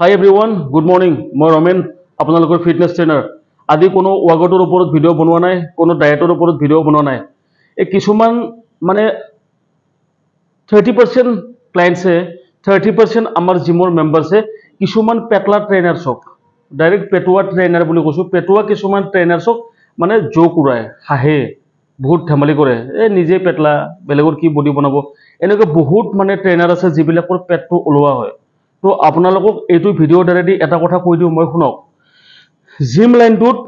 Hi everyone, good morning. মই ৰমেন আপোনালোকৰ fitness trainer. আজি কোনো ৱাৰ্কআউটৰ ওপৰত ভিডিঅ' বনোৱা নাই, কোনো ডায়েটৰ ওপৰত ভিডিঅ' বনোৱা নাই। এই কিছুমান মানে 30% ক্লায়েণ্টছে 30% আমাৰ জিমৰ মেম্বাৰছে কিছুমান পেটলা ট্ৰেইনাৰ্ছক ডাইৰেক্ট পেটুৱা ট্ৰেইনাৰ বুলি কৈছোঁ। পেটুৱা কিছুমান ট্ৰেইনাৰ্ছক মানে জোক উৰায়, হাঁহে, বহুত ধেমালি কৰে। নিজে পেটলা, বেলেগৰ কি বডি বনাব, এনেকৈ বহুত মানে ট্ৰেইনাৰ আছে যিবিলাকৰ পেটটো ওলোৱা হয়। তো আপোনালোকক এইটো ভিডিঅ'ৰ দ্বাৰাদি এটা কথা কৈ দিওঁ মই, শুনক। জিম লাইনটোত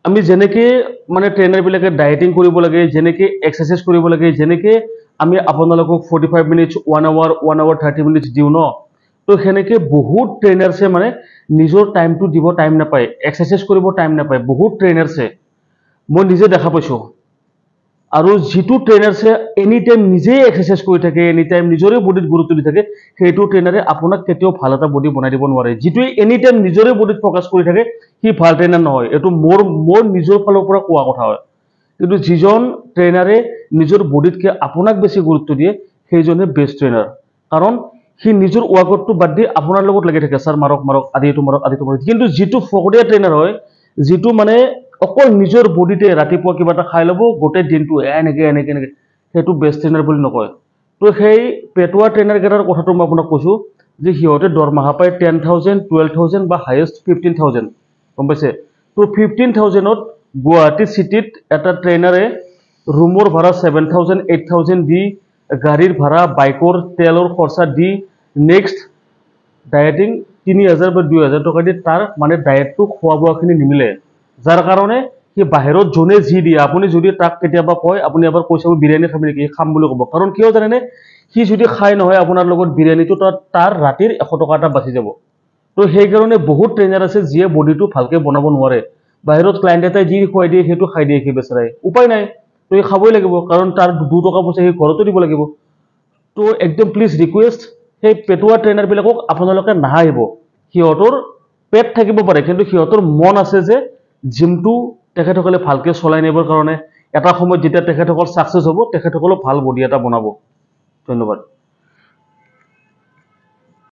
আমি যেনেকৈ মানে ট্ৰেইনাৰবিলাকে ডায়েটিং কৰিব লাগে, যেনেকৈ এক্সাৰচাইজ কৰিব লাগে, যেনেকৈ আমি আপোনালোকক 45 মিনিটছ 1 আৱাৰ 30 মিনিটছ দিওঁ ন, তো সেনেকৈ বহুত ট্ৰেইনাৰ্ছে মানে নিজৰ টাইমটো দিব টাইম নাপায়, এক্সাৰচাইজ কৰিব টাইম নাপায়। বহুত ট্ৰেইনাৰ্ছে মই নিজে দেখা পাইছোঁ। আৰু যিটো ট্ৰেইনাৰ্ছে এনি টাইম নিজেই এক্সাৰচাইজ কৰি থাকে, এনি টাইম নিজৰে বডিত গুৰুত্ব দি থাকে, সেইটো ট্ৰেইনাৰে আপোনাক কেতিয়াও ভাল এটা বডি বনাই দিব নোৱাৰে। যিটোৱে এনি টাইম নিজৰে বডিত ফ'কাছ কৰি থাকে, সি ভাল ট্ৰেইনাৰ নহয়। এইটো মোৰ নিজৰ ফালৰ পৰা কোৱা কথা হয়। কিন্তু যিজন ট্ৰেইনাৰে নিজৰ বডিতকৈ আপোনাক বেছি গুৰুত্ব দিয়ে, সেইজনে বেষ্ট ট্ৰেইনাৰ। কাৰণ সি নিজৰ ৱাৰ্কআউটটো বাদ দি আপোনাৰ লগত লাগি থাকে, ছাৰ মাৰক মাৰক, আজি এইটো মাৰক, আজি এইটো মাৰক। কিন্তু যিটো ফকৰীয়া ট্ৰেইনাৰ হয়, যিটো মানে অকল নিজৰ বডিতে ৰাতিপুৱা কিবা এটা খাই ল'ব, গোটেই দিনটো এনেকৈ এনেকৈ এনেকৈ, সেইটো বেষ্ট ট্ৰেইনাৰ বুলি নকয়। তো সেই পেটুৱা ট্ৰেইনাৰকেইটাৰ কথাটো মই আপোনাক কৈছোঁ যে সিহঁতে দৰমহা পায় 10,000, 12,000 বা হায়েষ্ট 15,000, গম পাইছে? তো 15,000ত গুৱাহাটী চিটিত এটা ট্ৰেইনাৰে ৰুমৰ ভাড়া 7,000, 8,000 দি, গাড়ীৰ ভাড়া, বাইকৰ তেলৰ খৰচা দি, নেক্সট ডায়েটিং 3,000 বা 2,000 টকা দি তাৰ মানে ডায়েটটো খোৱা বোৱাখিনি নিমিলে। যাৰ কাৰণে সি বাহিৰত যোনে যি দিয়ে, আপুনি যদি তাক কেতিয়াবা কয়, আপুনি এবাৰ কৈছে বিৰিয়ানী খাবি নেকি, খাম বুলি ক'ব। কাৰণ কিয় জানেনে? সি যদি খাই নহয় আপোনাৰ লগত বিৰিয়ানীটো, তাৰ ৰাতিৰ 100 টকা এটা বাচি যাব। তো সেইকাৰণে বহুত ট্ৰেইনাৰ আছে যিয়ে বডিটো ভালকৈ বনাব নোৱাৰে। বাহিৰত ক্লায়েণ্ট এটাই যি খুৱাই দিয়ে সেইটো খাই দিয়ে, সি বেচেৰাই, উপায় নাই। তো সি খাবই লাগিব, কাৰণ তাৰ 2 টকা পইচা সি ঘৰতো দিব লাগিব। তো একদম প্লিজ ৰিকুৱেষ্ট, সেই পেটুৱা ট্ৰেইনাৰবিলাকক আপোনালোকে নাহাঁহিব। সিহঁতৰ পেট থাকিব পাৰে, কিন্তু সিহঁতৰ মন আছে যে জিমটো তেখেতসকলে ভালকৈ চলাই নিবৰ কাৰণে এটা সময়ত যেতিয়া তেখেতসকল ছাকচেছ হ'ব, তেখেতসকলক ভাল বডি এটা বনাব। ধন্যবাদ।